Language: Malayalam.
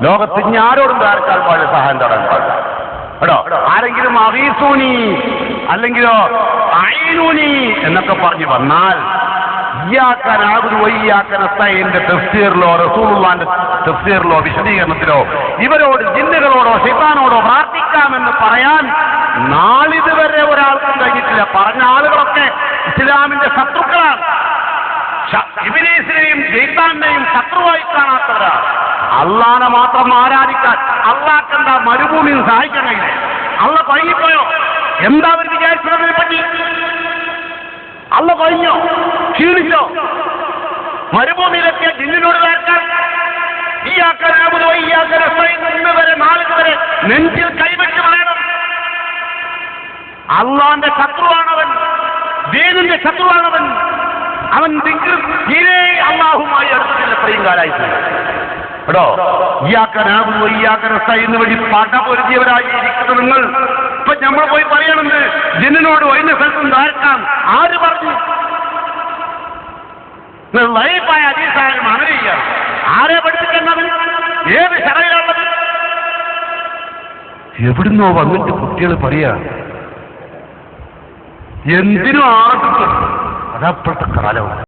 ലോകത്ത് ഇനി ആരോടും ആർക്കാൽ പാടില്ല, സഹായം തേടാൻ പാടില്ല കേട്ടോ. ആരെങ്കിലും അഗീസൂനി അല്ലെങ്കിലോ അഈനൂനി എന്നൊക്കെ പറഞ്ഞു വന്നാൽ ഇയ്യാക നഅ്ബുദു വഇയ്യാക നസ്തഈനിന്റെ തഫ്സീറിലോ റസൂലുള്ളാഹിന്റെ തഫ്സീറിലോ വിശദീകരണത്തിലോ ഇവരോട് ജിന്നുകളോടോ ശൈത്താനോടോ പ്രാർത്ഥിക്കാമെന്ന് പറയാൻ നാളിതുവരെ ഒരാൾക്കും കഴിഞ്ഞിട്ടില്ല. പറഞ്ഞ ആളുകളൊക്കെ ഇസ്ലാമിന്റെ ശത്രുക്കളാണ്. ഇബ്ലീസിനെയും ശൈത്താനെയും ശത്രുവായി കാണാത്തവരാണ്. അള്ളാനെ മാത്രം ആരാധിക്കാൻ അള്ളാഹ്ക്കെന്താ മരുഭൂമിയിൽ സഹായിക്കാൻ കഴിയില്ലേ? അള്ള കഴിഞ്ഞിപ്പോയോ? എന്താ അവർ വിചാരിച്ചതിനെ പറ്റി? അള്ള കഴിഞ്ഞോ? ക്ഷീണിച്ചോ? മരുഭൂമിയിലെത്തിയ ജിന്നിനോട് വേർക്കാൻ ഇയ്യാക നഅ്ബുദു വഇയ്യാക നസ്തഈൻ ഇന്ന് വരെ നാളിതുവരെ നെഞ്ചിൽ കൈവച്ച് പറയണം. അള്ളാന്റെ ശത്രുവാണവൻ, ദീനിന്റെ ശത്രുവാണവൻ. അവൻ തീരെ അള്ളാഹുമായി അടുത്തില്ല. ഇത്രയും കാലായിട്ട് കേട്ടോ. ഇയ്യാക നഅ്ബുദു വഇയ്യാക നസ്തഈൻ വഴി പടപൊരുതിയവരായി ഇരിക്കുന്ന നിങ്ങൾ ഇപ്പൊ നമ്മൾ പോയി പറയണമെന്ന് ജിന്നിനോട് വൈദ്യ സ്ഥലത്തും ധാർക്കാൻ ആര് പറഞ്ഞു? ലൈഫായ ഹദീസായാലും അമൽ ചെയ്യാം. ആരെ പഠിപ്പിക്കുന്നത്? ഏത് ശറയിലുള്ളത്? എവിടുന്നോ വന്നിട്ട് കുട്ടികൾ പറയാ എന്തിനും ആർക്കും. അതപ്പോഴത്തെ കാലമാണ്.